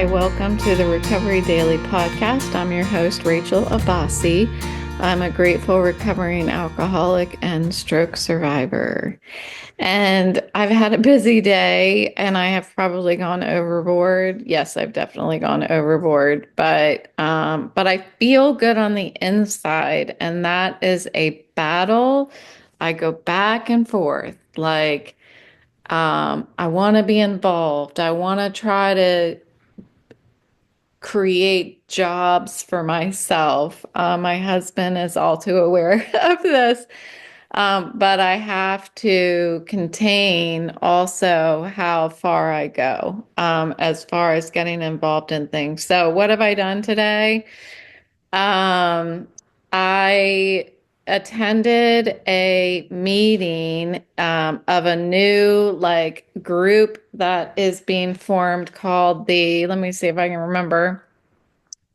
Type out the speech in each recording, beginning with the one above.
Hi, welcome to the Recovery Daily Podcast. I'm your host, Rachel Abbasi. I'm a grateful recovering alcoholic and stroke survivor. And I've had a busy day and I have probably gone overboard. Yes, I've definitely gone overboard, but I feel good on the inside, and that is a battle. I go back and forth. I want to be involved. I want to try to create jobs for myself. My husband is all too aware of this, but I have to contain also how far I go as far as getting involved in things. So, what have I done today? I attended a meeting of a new group that is being formed called let me see if I can remember,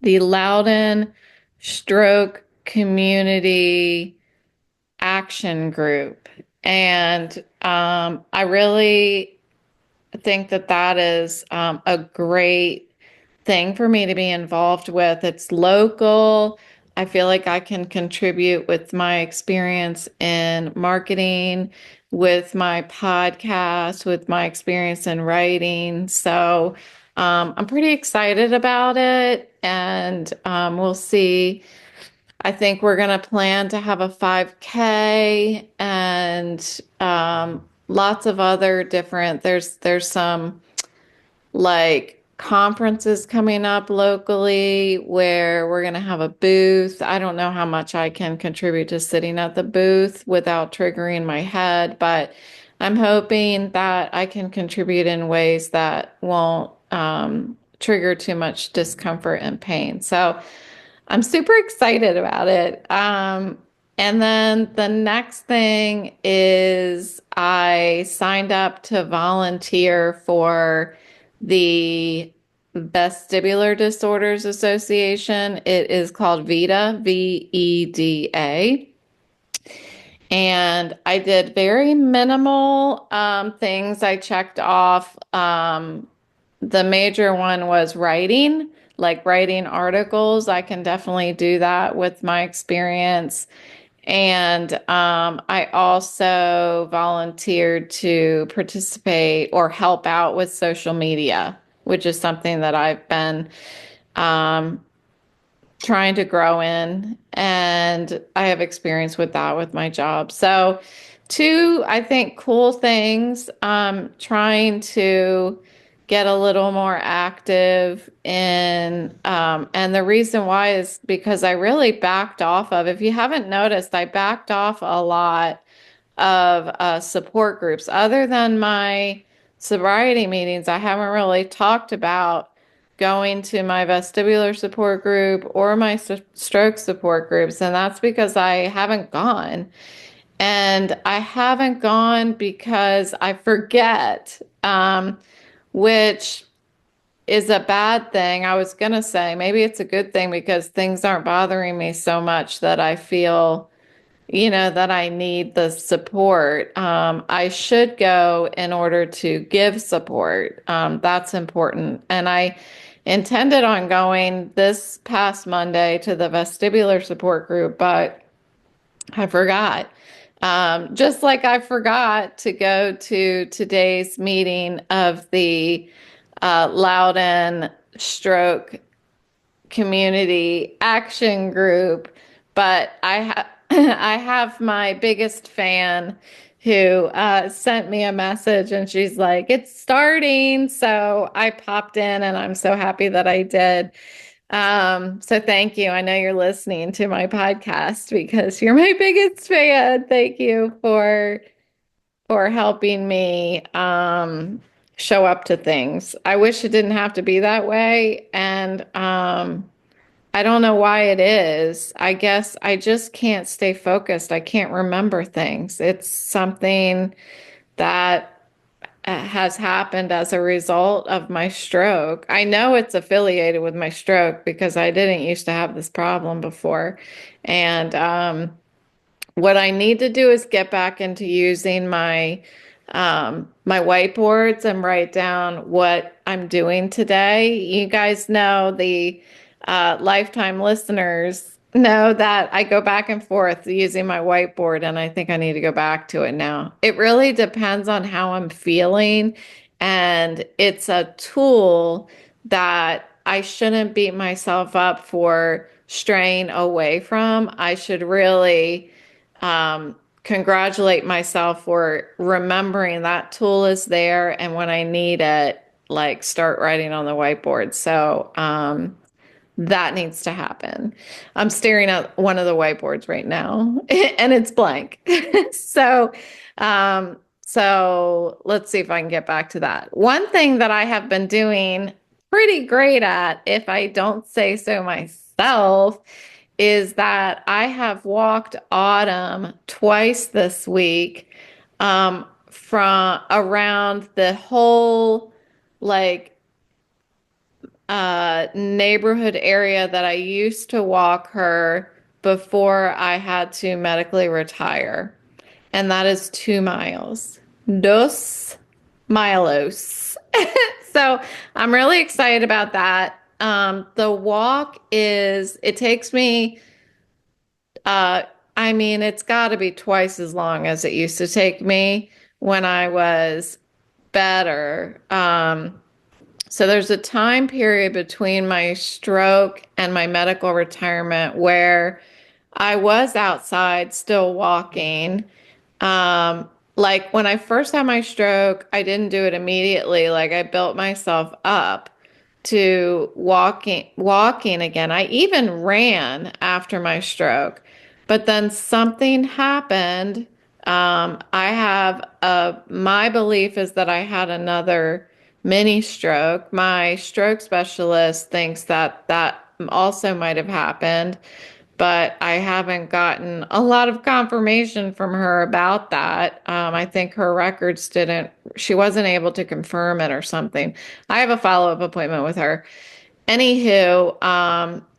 the Loudon Stroke Community Action Group. And I really think that that is a great thing for me to be involved with. It's local. I feel like I can contribute with my experience in marketing, with my podcast, with my experience in writing. So I'm pretty excited about it, and we'll see. I think we're going to plan to have a 5K and lots of other different, there's some like conferences coming up locally where we're going to have a booth. I don't know how much I can contribute to sitting at the booth without triggering my head, but I'm hoping that I can contribute in ways that won't trigger too much discomfort and pain. So I'm super excited about it. And then the next thing is I signed up to volunteer for the Vestibular Disorders Association. It is called VEDA, VEDA. And I did very minimal things. I checked off. The major one was writing, like writing articles. I can definitely do that with my experience. And I also volunteered to participate or help out with social media, which is something that I've been um, trying to grow in, and I have experience with that with my job. So, two, I think, cool things. Trying to get a little more active in, and the reason why is because I really backed off of, if you haven't noticed, I backed off a lot of support groups. Other than my sobriety meetings, I haven't really talked about going to my vestibular support group or my stroke support groups. And that's because I haven't gone. And I haven't gone because I forget, which is a bad thing. I was going to say maybe it's a good thing because things aren't bothering me so much that I feel, that I need the support. I should go in order to give support. That's important. And I intended on going this past Monday to the vestibular support group, but I forgot. Just like I forgot to go to today's meeting of the Loudon Stroke Community Action Group, but I have my biggest fan who sent me a message, and she's like, "It's starting." So I popped in, and I'm so happy that I did. So thank you. I know you're listening to my podcast because you're my biggest fan. Thank you for helping me show up to things. I wish it didn't have to be that way, and I don't know why it is. I guess I just can't stay focused. I can't remember things. It's something that has happened as a result of my stroke. I know it's affiliated with my stroke because I didn't used to have this problem before. And what I need to do is get back into using my my whiteboards and write down what I'm doing today. You guys know the lifetime listeners know that I go back and forth using my whiteboard, and I think I need to go back to it now. It really depends on how I'm feeling, and it's a tool that I shouldn't beat myself up for straying away from. I should really congratulate myself for remembering that tool is there, and when I need it, like start writing on the whiteboard. So that needs to happen. I'm staring at one of the whiteboards right now and it's blank. So so let's see if I can get back to that. One thing that I have been doing pretty great at, if I don't say so myself, is that I have walked Autumn twice this week, from around the whole like neighborhood area that I used to walk her before I had to medically retire. And that is 2 miles. Dos milos. So I'm really excited about that. The walk it takes me, uh, I mean, it's got to be twice as long as it used to take me when I was better. So there's a time period between my stroke and my medical retirement where I was outside still walking. Like when I first had my stroke, I didn't do it immediately. Like I built myself up to walking again. I even ran after my stroke, but then something happened. My belief is that I had another mini stroke. My stroke specialist thinks that that also might have happened, but I haven't gotten a lot of confirmation from her about that. I think her records she wasn't able to confirm it or something. I have a follow-up appointment with her. Anywho,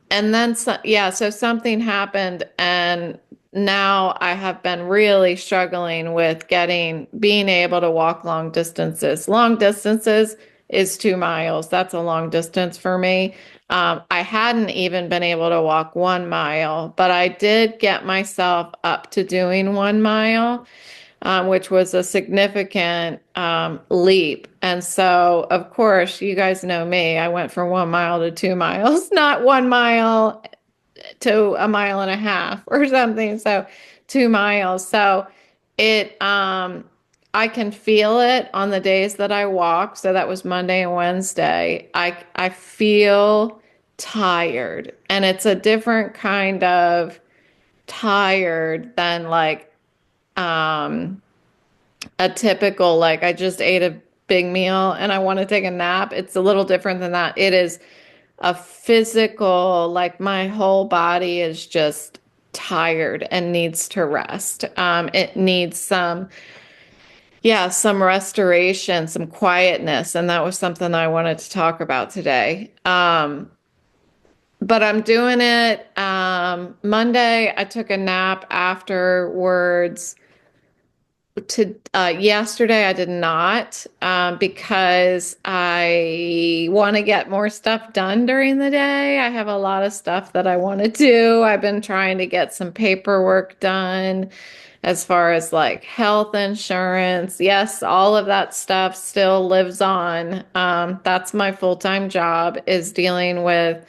and then yeah, so something happened, and now I have been really struggling with being able to walk long distances. Long distances is 2 miles. That's a long distance for me. I hadn't even been able to walk 1 mile, but I did get myself up to doing 1 mile, which was a significant leap. And so, of course, you guys know me. I went from 1 mile to 2 miles, not 1 mile to a mile and a half or something. So 2 miles. So I can feel it on the days that I walk. So that was Monday and Wednesday. I feel tired, and it's a different kind of tired than like a typical, like I just ate a big meal and I want to take a nap. It's a little different than that. It is a physical, like my whole body is just tired and needs to rest. It needs some restoration, some quietness. And that was something I wanted to talk about today. But I'm doing it. Monday, I took a nap afterwards. Yesterday I did not, because I want to get more stuff done during the day. I have a lot of stuff that I want to do. I've been trying to get some paperwork done as far as like health insurance. Yes, all of that stuff still lives on. That's my full-time job, is dealing with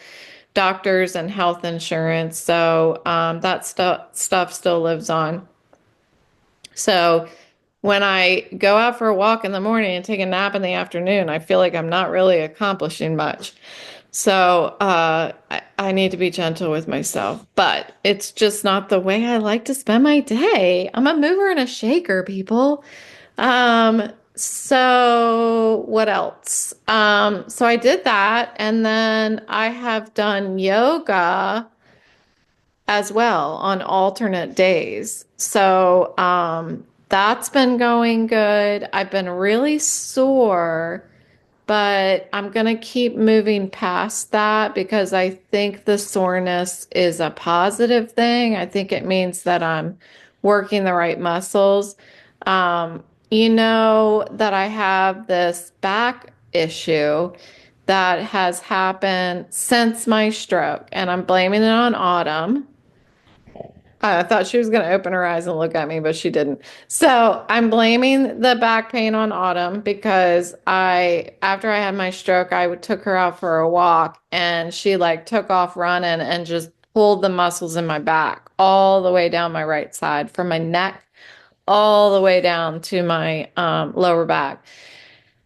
doctors and health insurance. So that stuff still lives on. So when I go out for a walk in the morning and take a nap in the afternoon, I feel like I'm not really accomplishing much. So I need to be gentle with myself, but it's just not the way I like to spend my day. I'm a mover and a shaker, people. So what else? So I did that, and then I have done yoga as well on alternate days. So that's been going good. I've been really sore, but I'm going to keep moving past that because I think the soreness is a positive thing. I think it means that I'm working the right muscles. you know that I have this back issue that has happened since my stroke, and I'm blaming it on Autumn. I thought she was going to open her eyes and look at me, but she didn't. So I'm blaming the back pain on Autumn because after I had my stroke, I took her out for a walk and she like took off running and just pulled the muscles in my back all the way down my right side from my neck all the way down to my lower back.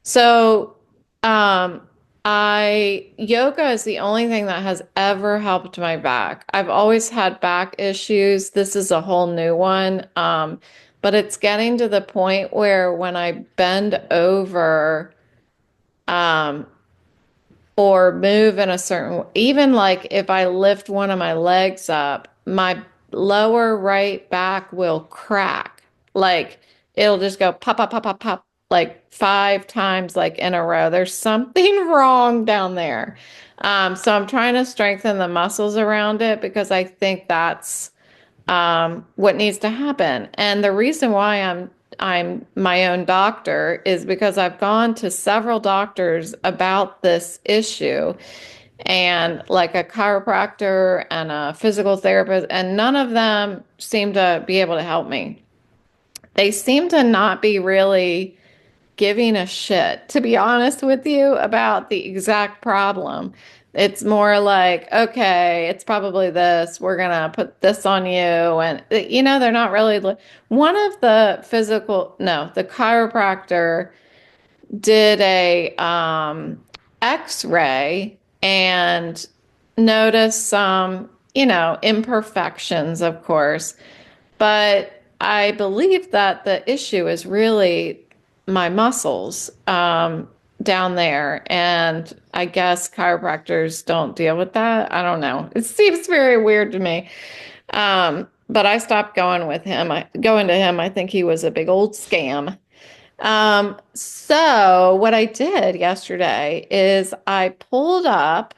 So, um, yoga is the only thing that has ever helped my back. I've always had back issues. This is a whole new one. But it's getting to the point where when I bend over, um, or move in a certain, even like if I lift one of my legs up, my lower right back will crack. Like it'll just go pop, pop, pop, pop, pop, like 5 times like in a row. There's something wrong down there. So I'm trying to strengthen the muscles around it because I think that's what needs to happen. And the reason why I'm my own doctor is because I've gone to several doctors about this issue and like a chiropractor and a physical therapist, and none of them seem to be able to help me. They seem to not be really giving a shit, to be honest with you, about the exact problem. It's more like, okay, it's probably this. We're gonna put this on you. And, they're not really. One of the no, the chiropractor did a X-ray and noticed some, imperfections, of course. But I believe that the issue is really my muscles down there. And I guess chiropractors don't deal with that. I don't know. It seems very weird to me. But I stopped going to him. I think he was a big old scam. So what I did yesterday is I pulled up.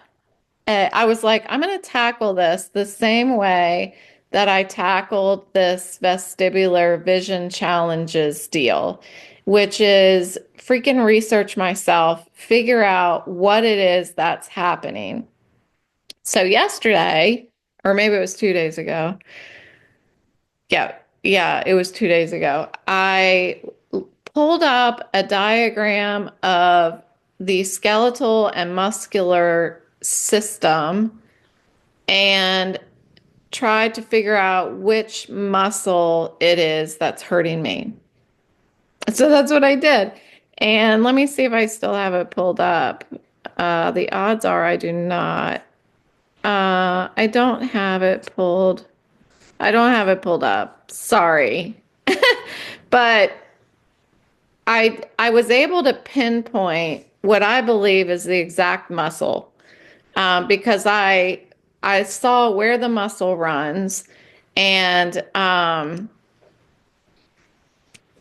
I was like, I'm going to tackle this the same way that I tackled this vestibular vision challenges deal, which is freaking research myself, figure out what it is that's happening. So yesterday, or maybe it was 2 days ago. Yeah, it was 2 days ago. I pulled up a diagram of the skeletal and muscular system and tried to figure out which muscle it is that's hurting me. So that's what I did. And let me see if I still have it pulled up. The odds are I do not. I don't have it pulled. I don't have it pulled up. Sorry. But I was able to pinpoint what I believe is the exact muscle because I saw where the muscle runs, and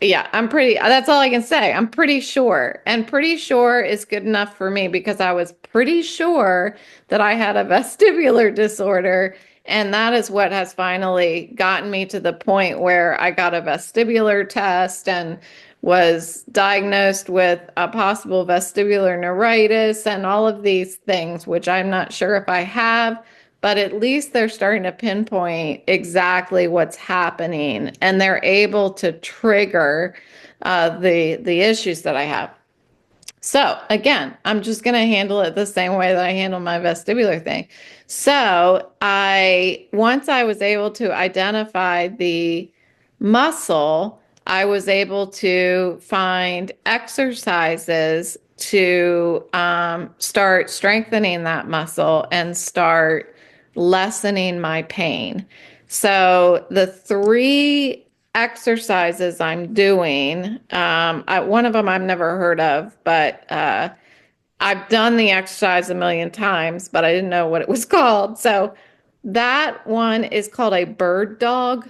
yeah, that's all I can say. I'm pretty sure. And pretty sure is good enough for me because I was pretty sure that I had a vestibular disorder. And that is what has finally gotten me to the point where I got a vestibular test and was diagnosed with a possible vestibular neuritis and all of these things, which I'm not sure if I have, but at least they're starting to pinpoint exactly what's happening and they're able to trigger the issues that I have. So again, I'm just going to handle it the same way that I handle my vestibular thing. So once I was able to identify the muscle, I was able to find exercises to start strengthening that muscle and start lessening my pain. So the 3 exercises I'm doing, one of them I've never heard of, but I've done the exercise a million times, but I didn't know what it was called. So that one is called a bird dog.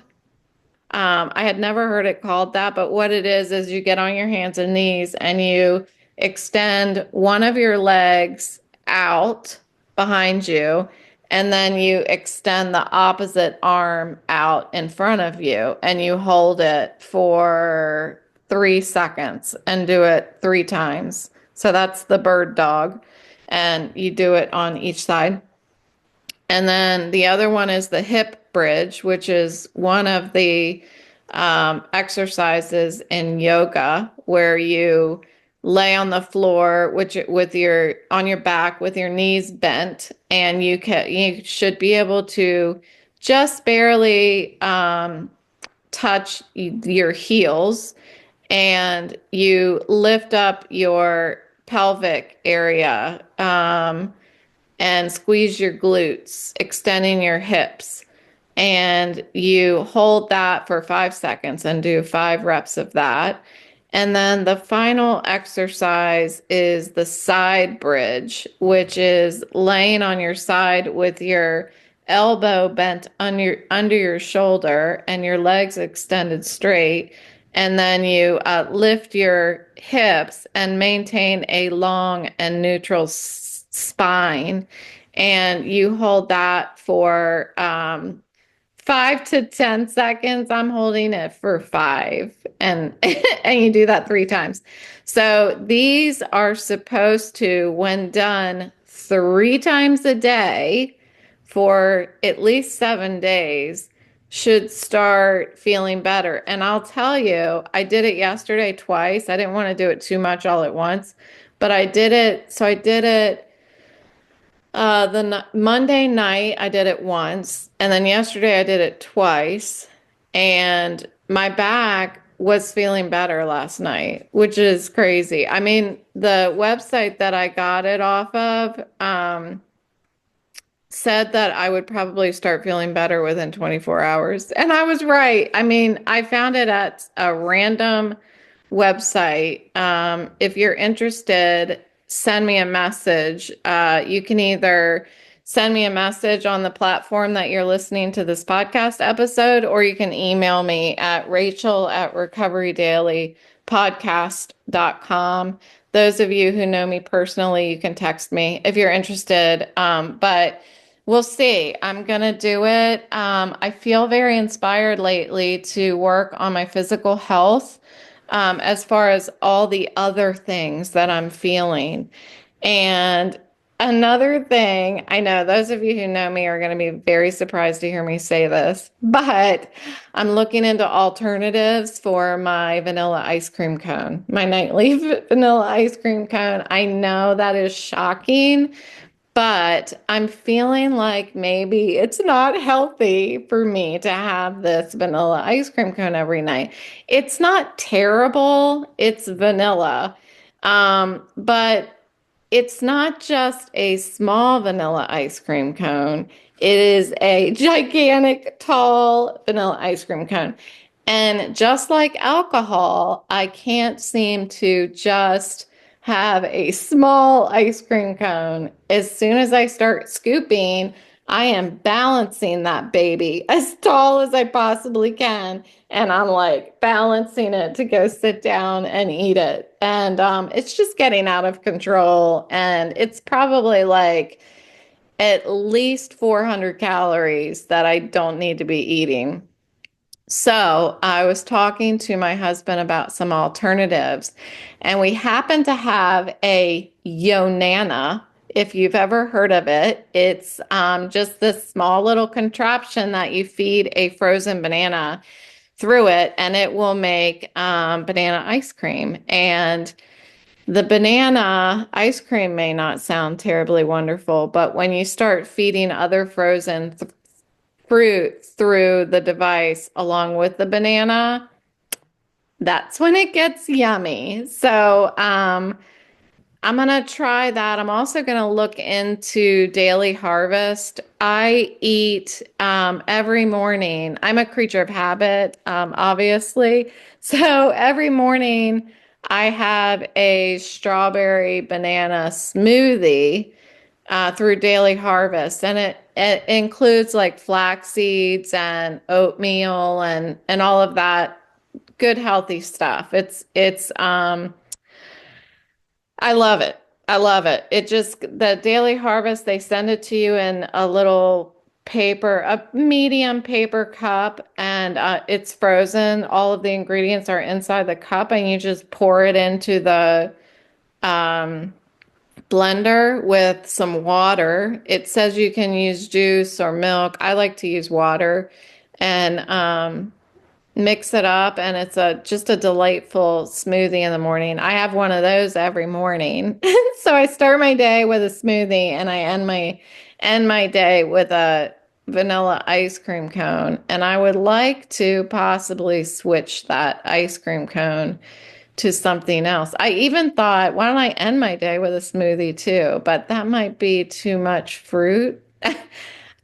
I had never heard it called that, but what it is you get on your hands and knees and you extend one of your legs out behind you, and then you extend the opposite arm out in front of you, and you hold it for 3 seconds and do it 3 times. So that's the bird dog. And you do it on each side. And then the other one is the hip bridge, which is one of the exercises in yoga where you lay on the floor, which with your on your back with your knees bent, and you should be able to just barely touch your heels, and you lift up your pelvic area. And squeeze your glutes, extending your hips. And you hold that for 5 seconds and do 5 reps of that. And then the final exercise is the side bridge, which is laying on your side with your elbow bent under your shoulder and your legs extended straight. And then you lift your hips and maintain a long and neutral spine. And you hold that for 5 to 10 seconds. I'm holding it for 5, and and you do that 3 times. So these are supposed to, when done 3 times a day for at least 7 days, should start feeling better. And I'll tell you, I did it yesterday twice. I didn't want to do it too much all at once, but I did it. So I did it Monday night, I did it once, and then yesterday I did it twice, and my back was feeling better last night, which is crazy. I mean, the website that I got it off of, said that I would probably start feeling better within 24 hours. And I was right. I mean, I found it at a random website. If you're interested, send me a message. You can either send me a message on the platform that you're listening to this podcast episode, or you can email me at rachel@recoverydailypodcast.com. Those of you who know me personally, you can text me if you're interested. But we'll see. I'm going to do it. I feel very inspired lately to work on my physical health, as far as all the other things that I'm feeling. And another thing, I know those of you who know me are going to be very surprised to hear me say this, but I'm looking into alternatives for my vanilla ice cream cone, my nightly vanilla ice cream cone. I know that is shocking, but I'm feeling like maybe it's not healthy for me to have this vanilla ice cream cone every night. It's not terrible, it's vanilla. But it's not just a small vanilla ice cream cone. It is a gigantic, tall vanilla ice cream cone. And just like alcohol, I can't seem to just have a small ice cream cone. As soon as I start scooping, I am balancing that baby as tall as I possibly can. And I'm like balancing it to go sit down and eat it. And it's just getting out of control. And it's probably like at least 400 calories that I don't need to be eating. So I was talking to my husband about some alternatives, and we happen to have a Yonana. If you've ever heard of it, it's just this small little contraption that you feed a frozen banana through it, and it will make banana ice cream. And the banana ice cream may not sound terribly wonderful, but when you start feeding other frozen fruit through the device along with the banana, that's when it gets yummy. So I'm going to try that. I'm also going to look into Daily Harvest. I eat every morning. I'm a creature of habit, obviously. So every morning I have a strawberry banana smoothie through Daily Harvest, and it includes like flax seeds and oatmeal and all of that good healthy stuff. It's I love it. I love it. It just, the Daily Harvest, they send it to you in a little paper, a medium paper cup, and and it's frozen. All of the ingredients are inside the cup, and you just pour it into the um, blender with some water. It says you can use juice or milk. I like to use water, and mix it up, and it's a just a delightful smoothie in the morning. I have one of those every morning. So I start my day with a smoothie, and I end my day with a vanilla ice cream cone. And I would like to possibly switch that ice cream cone to something else. I even thought, why don't I end my day with a smoothie too? But that might be too much fruit.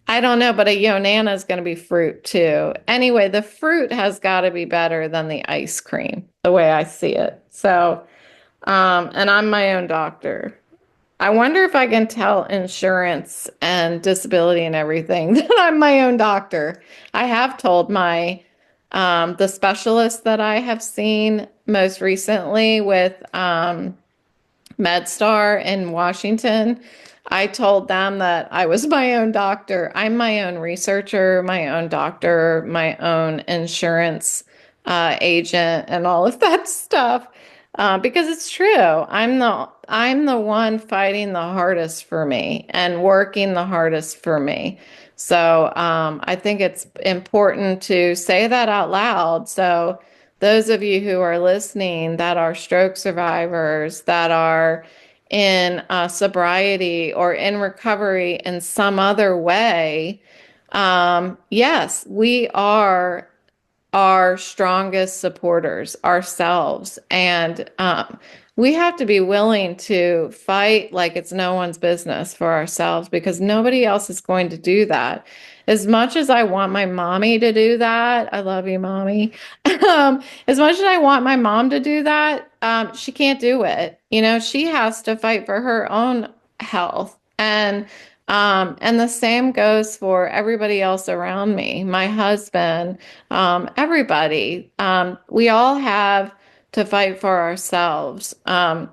I don't know, but a Yonana is going to be fruit too. Anyway, the fruit has got to be better than the ice cream, the way I see it. So, and I'm my own doctor. I wonder if I can tell insurance and disability and everything that I'm my own doctor. I have told the specialist that I have seen most recently with MedStar in Washington. I told them that I was my own doctor. I'm my own researcher, my own doctor, my own insurance agent, and all of that stuff. Because it's true. I'm the one fighting the hardest for me and working the hardest for me. So I think it's important to say that out loud. So those of you who are listening that are stroke survivors, that are in sobriety or in recovery in some other way, yes, we are our strongest supporters ourselves. And we have to be willing to fight like it's no one's business for ourselves because nobody else is going to do that. As much as I want my mommy to do that, I love you, mommy. As much as I want my mom to do that, she can't do it. She has to fight for her own health. And the same goes for everybody else around me, my husband, everybody. We all have to fight for ourselves. And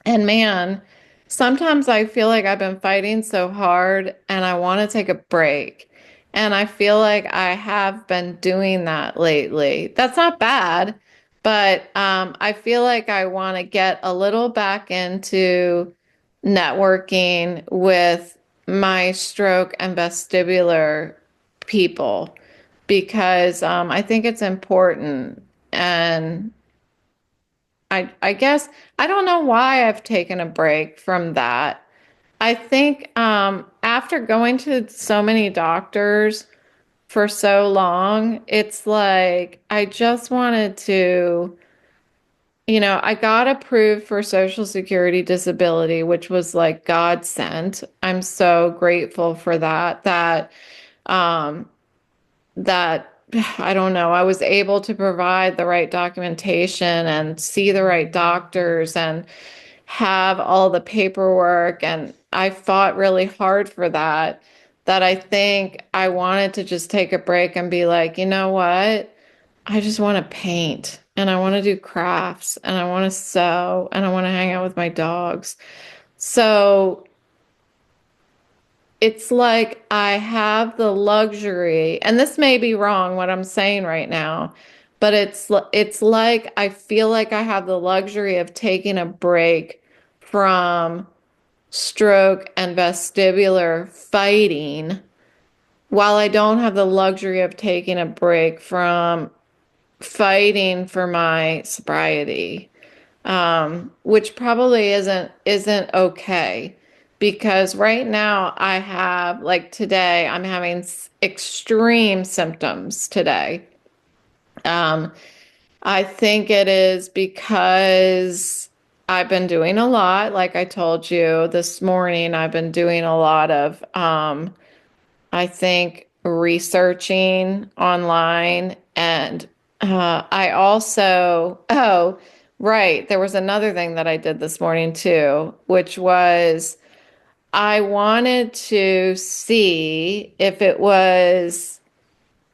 man, sometimes I feel like I've been fighting so hard and I want to take a break. And I feel like I have been doing that lately. That's not bad, but I feel like I want to get a little back into networking with my stroke and vestibular people because I think it's important. And I guess I don't know why I've taken a break from that. I think after going to so many doctors for so long, it's like I just wanted to, I got approved for Social Security disability, which was like God sent. I'm so grateful for that. Um, that I don't know, I was able to provide the right documentation and see the right doctors and have all the paperwork. And I fought really hard for that, that I think I wanted to just take a break and be like, you know what? I just want to paint and I want to do crafts and I want to sew and I want to hang out with my dogs. So it's like I have the luxury, and this may be wrong what I'm saying right now, but it's like I feel like I have the luxury of taking a break from stroke and vestibular fighting while I don't have the luxury of taking a break from fighting for my sobriety, which probably isn't okay because right now I have like today I'm having extreme symptoms today. Um, I think it is because I've been doing a lot, like I told you this morning. I've been doing a lot of I think researching online and I also, oh, right, there was another thing that I did this morning too, which was I wanted to see if it was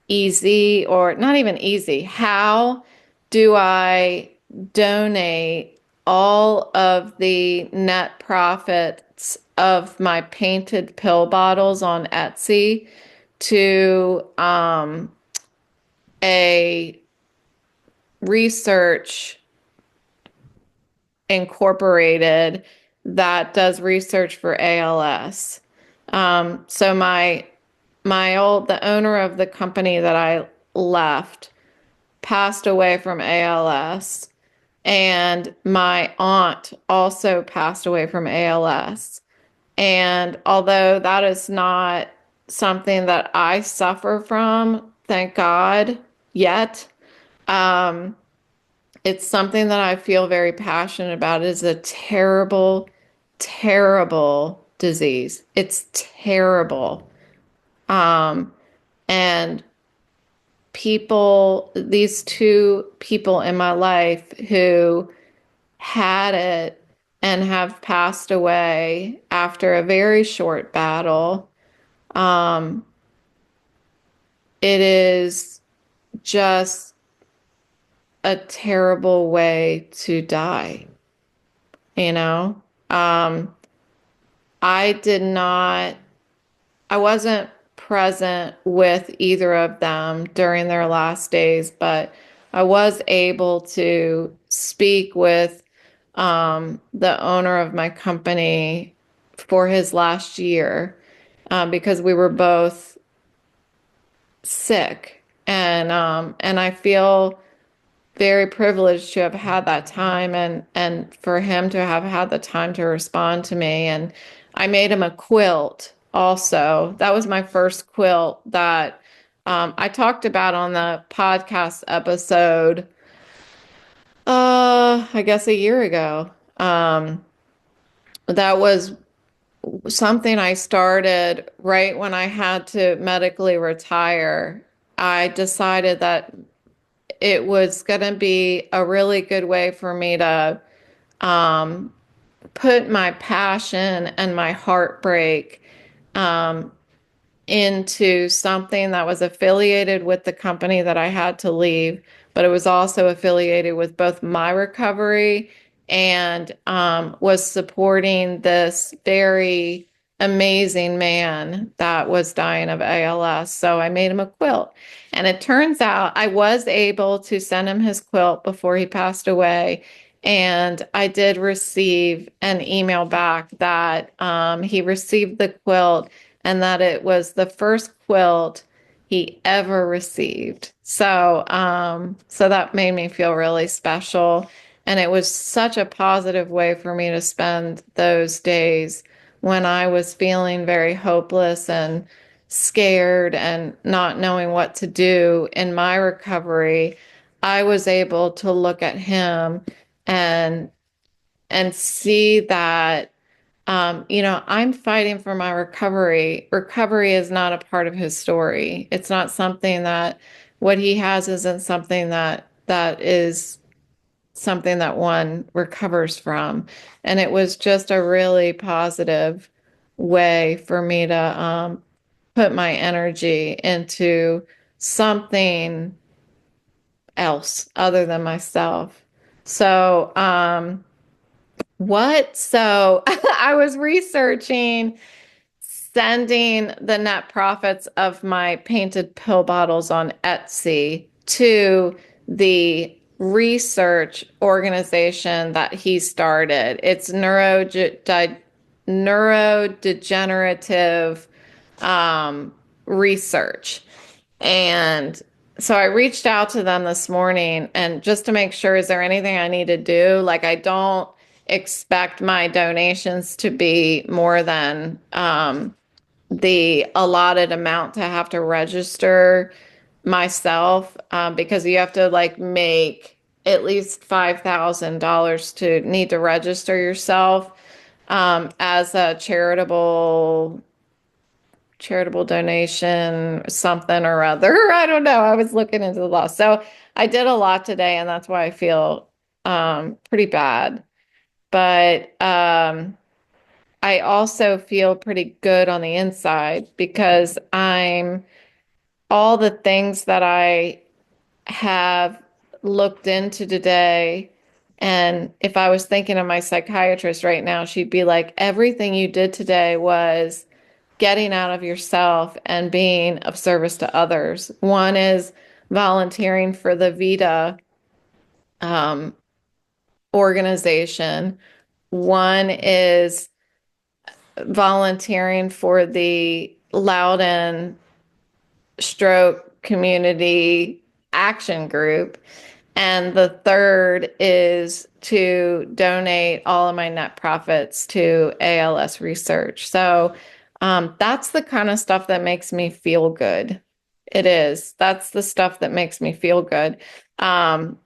easy or not even easy. How do I donate all of the net profits of my painted pill bottles on Etsy to a research incorporated that does research for ALS. So the owner of the company that I left passed away from ALS, and my aunt also passed away from ALS. And although that is not something that I suffer from, thank God, yet, um, it's something that I feel very passionate about. It is a terrible, terrible disease. It's terrible. Um, and these two people in my life who had it and have passed away after a very short battle, um, it is just a terrible way to die, you know? Um, I did not, I wasn't present with either of them during their last days, but I was able to speak with the owner of my company for his last year because we were both sick, and I feel very privileged to have had that time and for him to have had the time to respond to me. And I made him a quilt also. That was my first quilt that I talked about on the podcast episode, I guess a year ago. That was something I started right when I had to medically retire. I decided that it was going to be a really good way for me to um, put my passion and my heartbreak um, into something that was affiliated with the company that I had to leave, but it was also affiliated with both my recovery and was supporting this very amazing man that was dying of ALS. So I made him a quilt. And it turns out I was able to send him his quilt before he passed away. And I did receive an email back that he received the quilt and that it was the first quilt he ever received. So that made me feel really special. And it was such a positive way for me to spend those days when I was feeling very hopeless and scared and not knowing what to do in my recovery. I was able to look at him and see that I'm fighting for my recovery. Recovery is not a part of his story. It's not something that what he has isn't something that is something that one recovers from. And it was just a really positive way for me to put my energy into something else other than myself. So I was researching sending the net profits of my painted pill bottles on Etsy to the research organization that he started. It's neurodegenerative research. And so I reached out to them this morning and just to make sure, is there anything I need to do? Like, I don't expect my donations to be more than the allotted amount to have to register myself because you have to like make at least $5,000 to need to register yourself as a charitable donation, something or other. I don't know. I was looking into the law. So I did a lot today, and that's why I feel pretty bad. But I also feel pretty good on the inside because all the things that I have looked into today. And if I was thinking of my psychiatrist right now, she'd be like, everything you did today was getting out of yourself and being of service to others. One is volunteering for the VITA um, organization. One is volunteering for the Loudon Stroke Community Action Group. And the third is to donate all of my net profits to ALS research. So that's the kind of stuff that makes me feel good. It is. That's the stuff that makes me feel good. Um,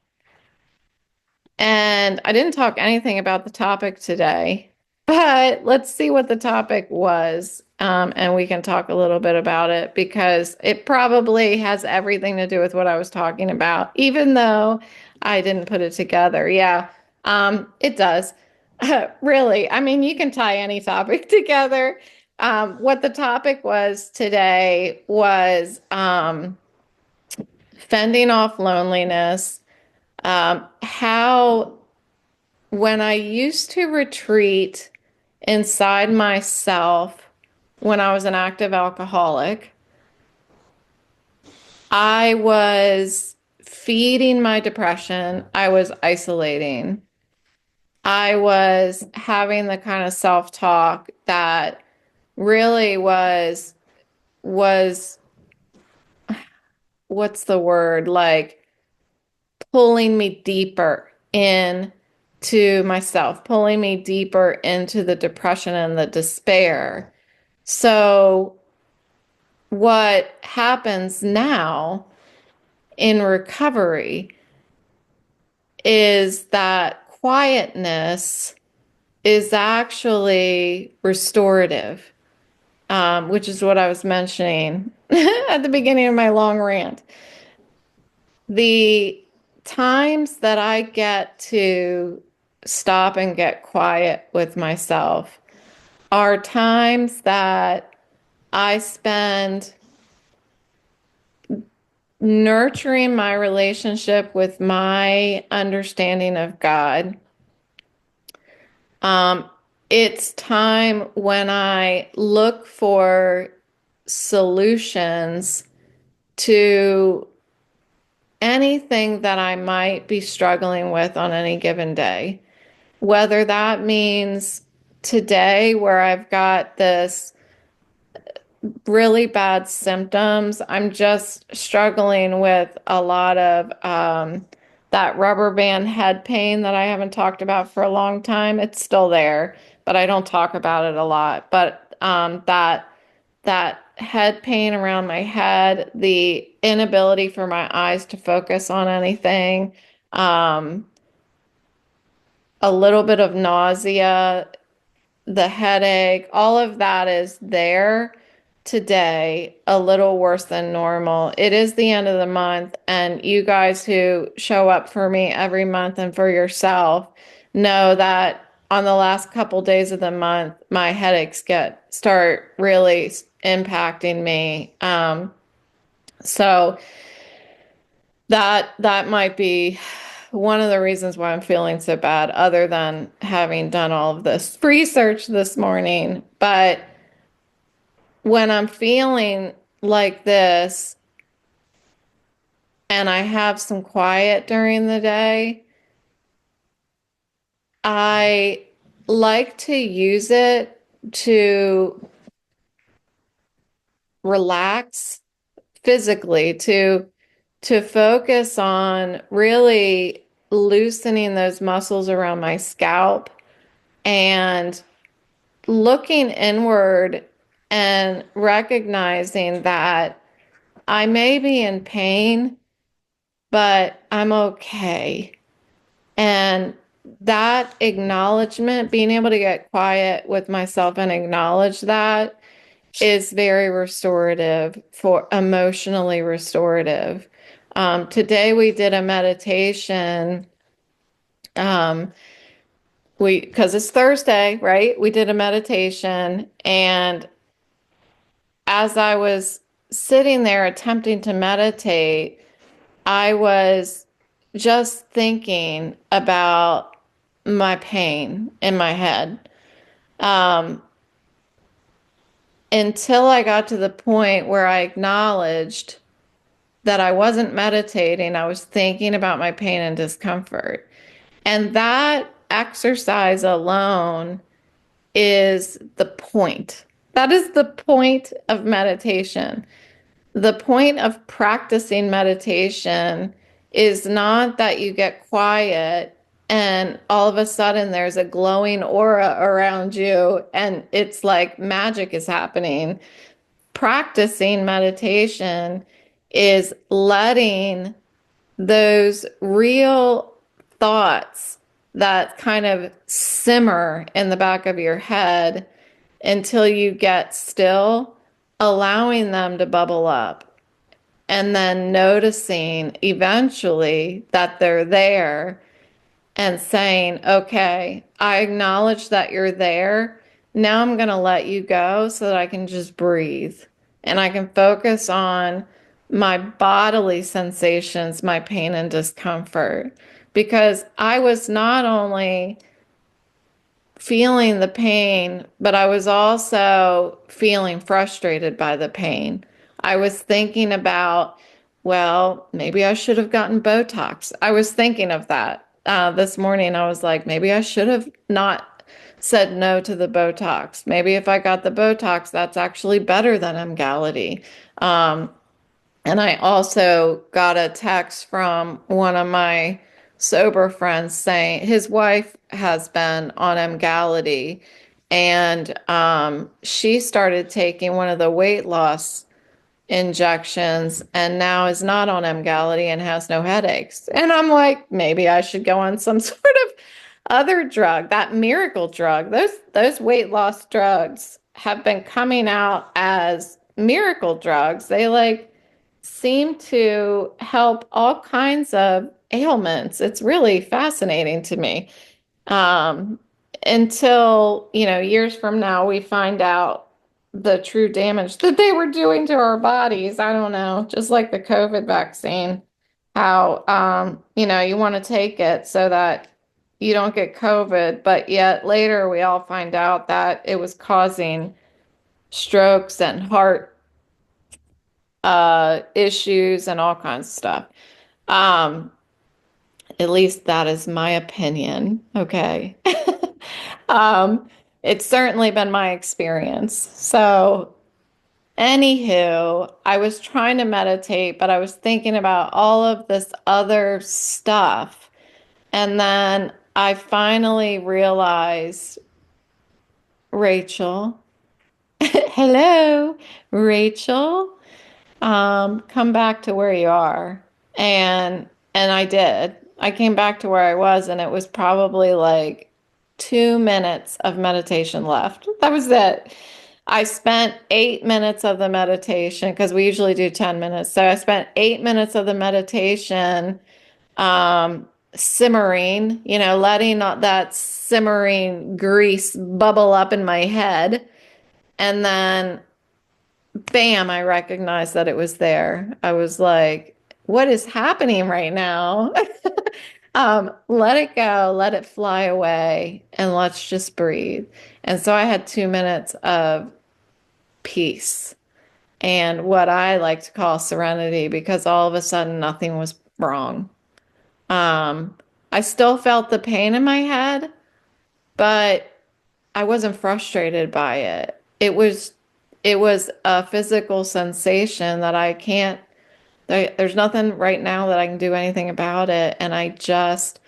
and I didn't talk anything about the topic today, but let's see what the topic was. And we can talk a little bit about it because it probably has everything to do with what I was talking about, even though I didn't put it together. Yeah, it does. Really. I mean, you can tie any topic together. What the topic was today was fending off loneliness. How when I used to retreat inside myself when I was an active alcoholic, I was feeding my depression. I was isolating. I was having the kind of self-talk that really was what's the word? Like pulling me deeper in to myself, pulling me deeper into the depression and the despair. So what happens now in recovery is that quietness is actually restorative, which is what I was mentioning at the beginning of my long rant. The times that I get to stop and get quiet with myself are times that I spend nurturing my relationship with my understanding of God. It's time when I look for solutions to anything that I might be struggling with on any given day. Whether that means today, where I've got this really bad symptoms, I'm just struggling with a lot of that rubber band head pain that I haven't talked about for a long time. It's still there, but I don't talk about it a lot. But that head pain around my head, the inability for my eyes to focus on anything, um, a little bit of nausea, the headache, all of that is there today, a little worse than normal. It is the end of the month, and you guys who show up for me every month and for yourself know that on the last couple days of the month, my headaches start really impacting me. So that might be one of the reasons why I'm feeling so bad, other than having done all of this research this morning. But when I'm feeling like this and I have some quiet during the day, I like to use it to relax physically, to focus on really loosening those muscles around my scalp and looking inward and recognizing that I may be in pain, but I'm okay. And that acknowledgement, being able to get quiet with myself and acknowledge that, is very restorative, for emotionally restorative. Today we did a meditation. Because it's Thursday, right? We did a meditation, and as I was sitting there attempting to meditate, I was just thinking about my pain in my head. Until I got to the point where I acknowledged that I wasn't meditating. I was thinking about my pain and discomfort. And that exercise alone is the point. That is the point of meditation. The point of practicing meditation is not that you get quiet and all of a sudden there's a glowing aura around you and it's like magic is happening. Practicing meditation is letting those real thoughts that kind of simmer in the back of your head until you get still, allowing them to bubble up, and then noticing eventually that they're there and saying, okay, I acknowledge that you're there. Now I'm going to let you go so that I can just breathe and I can focus on my bodily sensations, my pain and discomfort. Because I was not only feeling the pain, but I was also feeling frustrated by the pain. I was thinking about, well, maybe I should have gotten Botox. I was thinking of that this morning. I was like, maybe I should have not said no to the Botox. Maybe if I got the Botox, that's actually better than Emgality. Um, and I also got a text from one of my sober friends saying his wife has been on Emgality and she started taking one of the weight loss injections and now is not on Emgality and has no headaches. And I'm like, maybe I should go on some sort of other drug, that miracle drug. Those weight loss drugs have been coming out as miracle drugs. They like seem to help all kinds of ailments. It's really fascinating to me. Um, until, years from now, we find out the true damage that they were doing to our bodies. I don't know, just like the COVID vaccine, how, you want to take it so that you don't get COVID, but yet later we all find out that it was causing strokes and heart issues and all kinds of stuff. Um, at least that is my opinion. Okay. Um, it's certainly been my experience. So, anywho, I was trying to meditate, but I was thinking about all of this other stuff. And then I finally realized, Rachel, hello, Rachel. Come back to where you are. And I did. I came back to where I was, and it was probably like 2 minutes of meditation left. That was it. I spent 8 minutes of the meditation because we usually do 10 minutes. So I spent 8 minutes of the meditation simmering, letting that simmering grease bubble up in my head. And then bam, I recognized that it was there. I was like, what is happening right now? Let it go, let it fly away, and let's just breathe. And so I had 2 minutes of peace and what I like to call serenity because all of a sudden nothing was wrong. Um, I still felt the pain in my head, but I wasn't frustrated by it. It was a physical sensation that I can't, there's nothing right now that I can do anything about it. And I just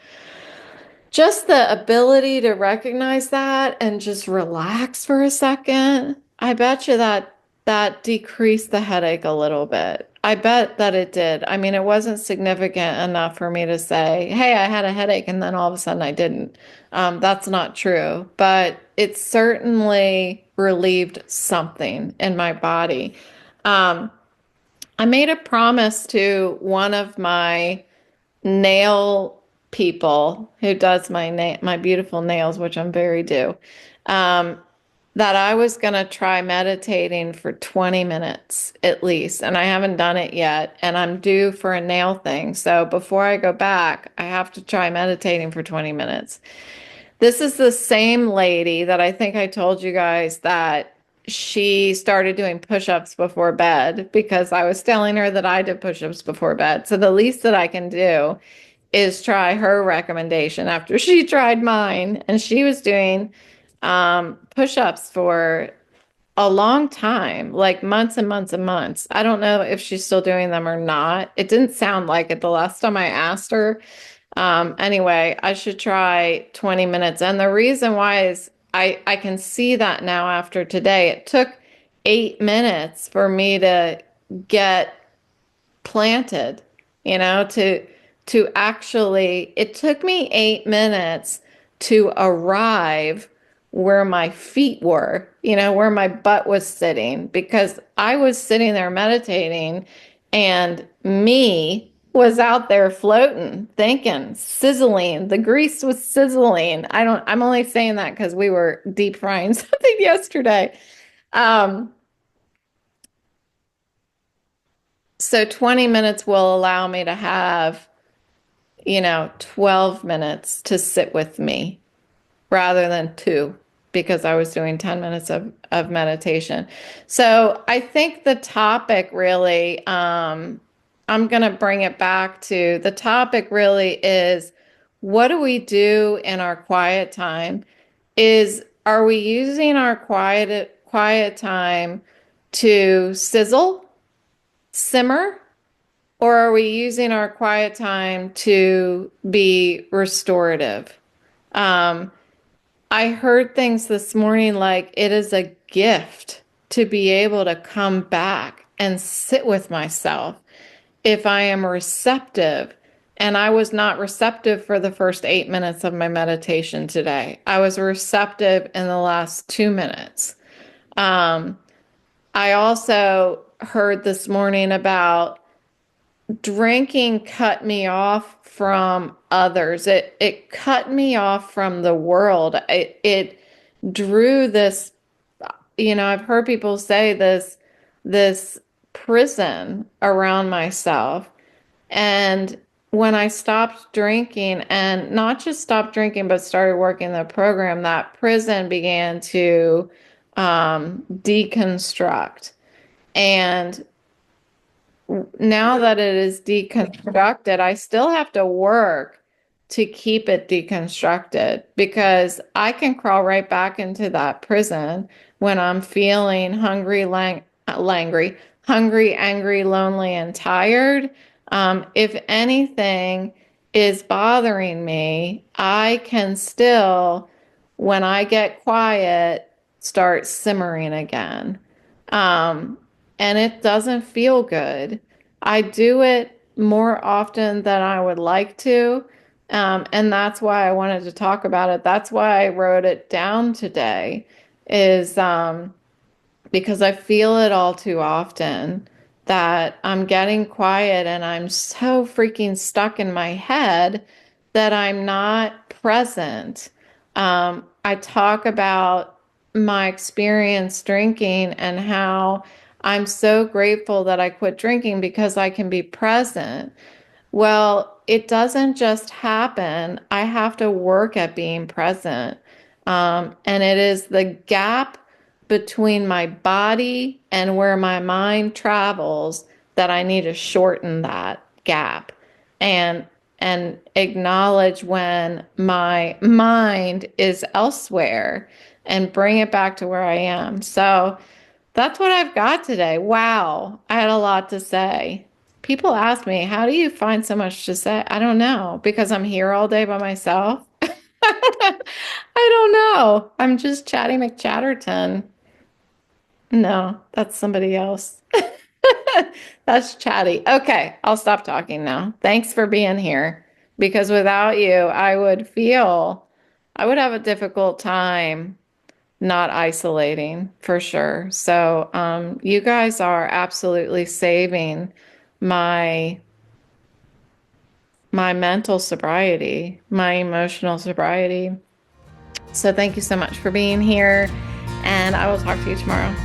the ability to recognize that and just relax for a second, I bet you that decreased the headache a little bit. I bet that it did. I mean, it wasn't significant enough for me to say, hey, I had a headache and then all of a sudden I didn't. That's not true, but it certainly relieved something in my body. Um, I made a promise to one of my nail people who does my beautiful nails, which I'm very due, that I was going to try meditating for 20 minutes at least. And I haven't done it yet. And I'm due for a nail thing. So before I go back, I have to try meditating for 20 minutes. This is the same lady that I think I told you guys that she started doing push-ups before bed because I was telling her that I did push-ups before bed. So the least that I can do is try her recommendation after she tried mine. And she was doing push-ups for a long time, like months and months and months. I don't know if she's still doing them or not. It didn't sound like it the last time I asked her. Anyway, I should try 20 minutes. And the reason why is I can see that now after today. It took 8 minutes for me to get planted, to actually, it took me 8 minutes to arrive where my feet were, where my butt was sitting, because I was sitting there meditating and me was out there floating, thinking, sizzling. The grease was sizzling. I'm only saying that because we were deep frying something yesterday. Um, So 20 minutes will allow me to have, 12 minutes to sit with me rather than two, because I was doing 10 minutes of meditation. So I think the topic really, I'm going to bring it back to the topic really is, what do we do in our quiet time? Are we using our quiet time to sizzle, simmer, or are we using our quiet time to be restorative? Um, I heard things this morning like it is a gift to be able to come back and sit with myself if I am receptive. And I was not receptive for the first 8 minutes of my meditation today. I was receptive in the last 2 minutes. I also heard this morning about drinking cut me off from others. It cut me off from the world. It drew this, I've heard people say this prison around myself. And when I stopped drinking, and not just stopped drinking, but started working the program, that prison began to deconstruct. And now that it is deconstructed, I still have to work to keep it deconstructed, because I can crawl right back into that prison when I'm feeling hungry, angry, lonely, and tired. If anything is bothering me, I can still, when I get quiet, start simmering again. Um, and it doesn't feel good. I do it more often than I would like to. And that's why I wanted to talk about it. That's why I wrote it down today, is because I feel it all too often, that I'm getting quiet and I'm so freaking stuck in my head that I'm not present. I talk about my experience drinking and how I'm so grateful that I quit drinking because I can be present. Well, it doesn't just happen. I have to work at being present. And it is the gap between my body and where my mind travels that I need to shorten that gap and acknowledge when my mind is elsewhere and bring it back to where I am. So that's what I've got today. Wow, I had a lot to say. People ask me, how do you find so much to say? I don't know, because I'm here all day by myself. I don't know. I'm just Chatty McChatterton. No, that's somebody else. That's Chatty. Okay, I'll stop talking now. Thanks for being here, because without you, I would have a difficult time not isolating for sure. So, you guys are absolutely saving my mental sobriety, my emotional sobriety. So thank you so much for being here, and I will talk to you tomorrow.